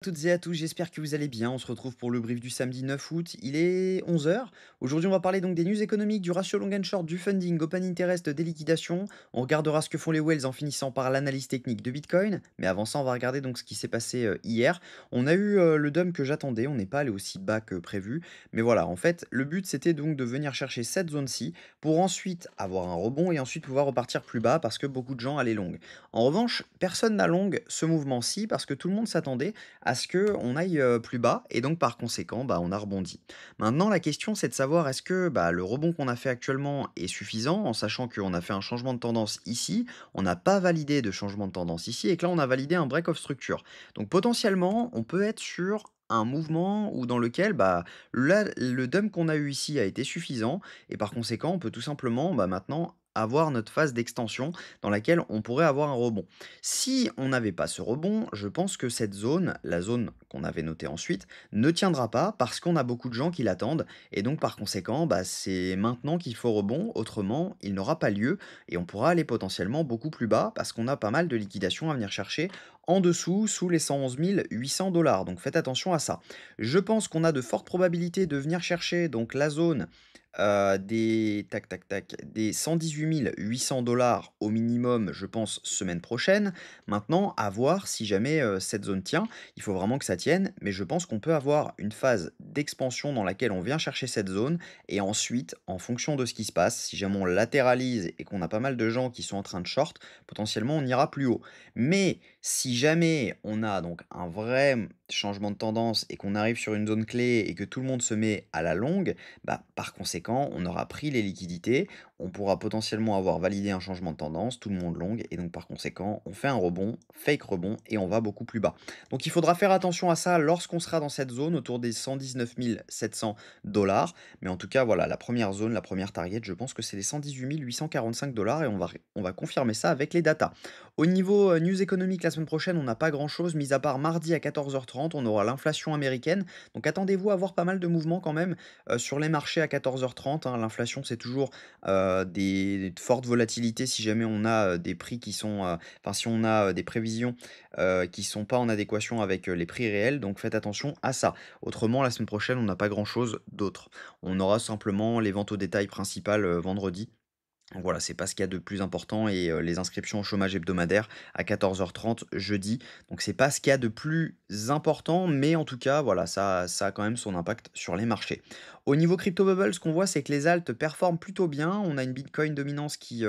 Toutes et à tous, j'espère que vous allez bien. On se retrouve pour le brief du samedi 9 août. Il est 11 heures. Aujourd'hui, on va parler donc des news économiques, du ratio long and short, du funding, open interest, des liquidations. On regardera ce que font les whales en finissant par l'analyse technique de Bitcoin. Mais avant ça, on va regarder donc ce qui s'est passé hier. On a eu le dump que j'attendais. On n'est pas allé aussi bas que prévu. Mais voilà, en fait, le but c'était donc de venir chercher cette zone-ci pour ensuite avoir un rebond et ensuite pouvoir repartir plus bas parce que beaucoup de gens allaient long. En revanche, personne n'a long ce mouvement-ci parce que tout le monde s'attendait à ce qu'on aille, plus bas et donc par conséquent, bah, on a rebondi. Maintenant la question c'est de savoir est-ce que, bah, le rebond qu'on a fait actuellement est suffisant? En sachant qu'on a fait un changement de tendance ici, on n'a pas validé de changement de tendance ici et que là on a validé un break of structure. Donc potentiellement, on peut être sur un mouvement où dans lequel, bah, là, le dump qu'on a eu ici a été suffisant et par conséquent, on peut tout simplement, bah, maintenant avoir notre phase d'extension dans laquelle on pourrait avoir un rebond. Si on n'avait pas ce rebond, je pense que cette zone, la zone qu'on avait notée ensuite, ne tiendra pas parce qu'on a beaucoup de gens qui l'attendent et donc par conséquent, bah, c'est maintenant qu'il faut rebond, autrement il n'aura pas lieu et on pourra aller potentiellement beaucoup plus bas parce qu'on a pas mal de liquidations à venir chercher en dessous, sous les 111 800 dollars. Donc faites attention à ça. Je pense qu'on a de fortes probabilités de venir chercher donc la zone des tac tac tac, des 118 800 au minimum, je pense, semaine prochaine. Maintenant, à voir si jamais, cette zone tient. Il faut vraiment que ça tienne, mais je pense qu'on peut avoir une phase d'expansion dans laquelle on vient chercher cette zone et ensuite, en fonction de ce qui se passe, si jamais on latéralise et qu'on a pas mal de gens qui sont en train de short, potentiellement on ira plus haut. Mais si jamais on a donc un vrai, changement de tendance et qu'on arrive sur une zone clé et que tout le monde se met à la longue, bah, par conséquent, on aura pris les liquidités, on pourra potentiellement avoir validé un changement de tendance, tout le monde long, et donc par conséquent, on fait un rebond, fake rebond, et on va beaucoup plus bas. Donc il faudra faire attention à ça lorsqu'on sera dans cette zone autour des 119 700 dollars. Mais en tout cas, voilà, la première zone, la première target, je pense que c'est les 118 845 dollars, et on va confirmer ça avec les datas. Au niveau news économique, la semaine prochaine, on n'a pas grand-chose, mis à part mardi à 14h30, on aura l'inflation américaine. Donc attendez-vous à voir pas mal de mouvements quand même sur les marchés à 14h30, hein. L'inflation, c'est toujours des fortes volatilités si jamais on a des prix qui sont, enfin si on a des prévisions qui sont pas en adéquation avec les prix réels. Donc faites attention à ça. Autrement, la semaine prochaine, on n'a pas grand-chose d'autre. On aura simplement les ventes au détail principales vendredi. Donc voilà, c'est pas ce qu'il y a de plus important et les inscriptions au chômage hebdomadaire à 14h30 jeudi. Donc c'est pas ce qu'il y a de plus important, mais en tout cas, voilà, ça a quand même son impact sur les marchés. Au niveau crypto bubble, ce qu'on voit, c'est que les alts performent plutôt bien. On a une Bitcoin dominance qui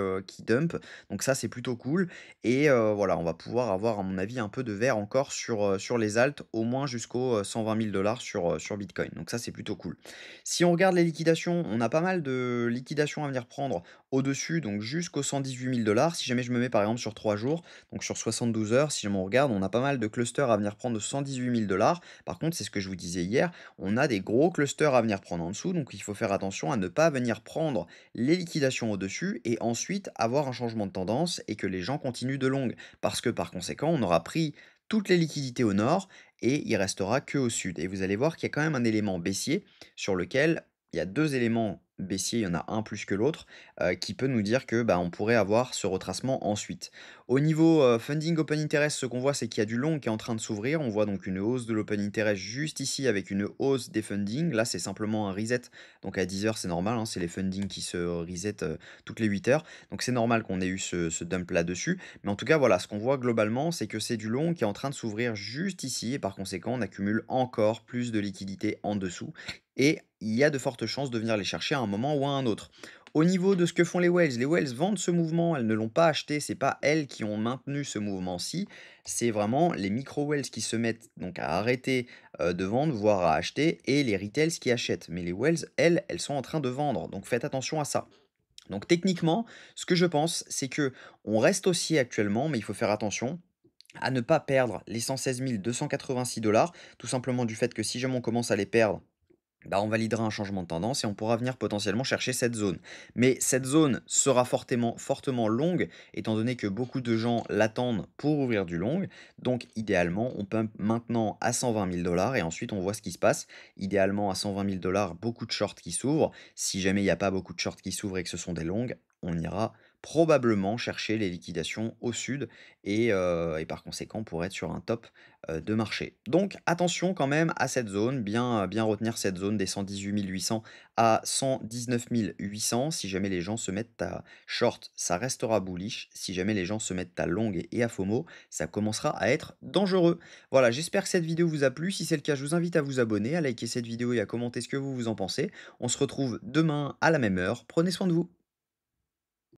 dump, donc ça, c'est plutôt cool et voilà, on va pouvoir avoir, à mon avis, un peu de vert encore sur les alts, au moins jusqu'aux 120 000 $ sur Bitcoin. Donc ça, c'est plutôt cool. Si on regarde les liquidations, on a pas mal de liquidations à venir prendre au-dessus, donc jusqu'aux 118 000 $. Si jamais je me mets par exemple sur 3 jours, donc sur 72 heures, si jamais on regarde, on a pas mal de clusters à venir prendre de 118 000 $. Par contre, c'est ce que je vous disais hier, on a des gros clusters à venir prendre en dessous, donc il faut faire attention à ne pas venir prendre les liquidations au-dessus et ensuite avoir un changement de tendance et que les gens continuent de long. Parce que par conséquent, on aura pris toutes les liquidités au nord et il restera que au sud. Et vous allez voir qu'il y a quand même un élément baissier sur lequel il y a deux éléments baissiers, il y en a un plus que l'autre, qui peut nous dire que, bah, on pourrait avoir ce retracement ensuite. Au niveau, funding open interest, ce qu'on voit, c'est qu'il y a du long qui est en train de s'ouvrir. On voit donc une hausse de l'open interest juste ici avec une hausse des funding. Là, c'est simplement un reset, donc à 10 heures, c'est normal, hein, c'est les funding qui se reset, toutes les 8 heures. Donc c'est normal qu'on ait eu ce dump là-dessus. Mais en tout cas, voilà, ce qu'on voit globalement, c'est que c'est du long qui est en train de s'ouvrir juste ici et par conséquent, on accumule encore plus de liquidités en dessous et il y a de fortes chances de venir les chercher à un moment ou à un autre. Au niveau de ce que font les whales vendent ce mouvement, elles ne l'ont pas acheté, c'est pas elles qui ont maintenu ce mouvement-ci, c'est vraiment les micro whales qui se mettent donc à arrêter de vendre, voire à acheter, et les retails qui achètent. Mais les whales, elles sont en train de vendre, donc faites attention à ça. Donc techniquement, ce que je pense, c'est que on reste haussier actuellement, mais il faut faire attention à ne pas perdre les 116 286 dollars, tout simplement du fait que si jamais on commence à les perdre, bah, on validera un changement de tendance et on pourra venir potentiellement chercher cette zone. Mais cette zone sera fortement longue, étant donné que beaucoup de gens l'attendent pour ouvrir du long. Donc idéalement, on peut maintenant à 120 000 dollars et ensuite on voit ce qui se passe. Idéalement à 120 000 dollars, beaucoup de shorts qui s'ouvrent. Si jamais il n'y a pas beaucoup de shorts qui s'ouvrent et que ce sont des longues, on ira probablement chercher les liquidations au sud et par conséquent pour être sur un top, de marché. Donc attention quand même à cette zone, bien retenir cette zone des 118 800 à 119 800. Si jamais les gens se mettent à short, ça restera bullish. Si jamais les gens se mettent à long et à FOMO, ça commencera à être dangereux. Voilà, j'espère que cette vidéo vous a plu. Si c'est le cas, je vous invite à vous abonner, à liker cette vidéo et à commenter ce que vous en pensez. On se retrouve demain à la même heure. Prenez soin de vous.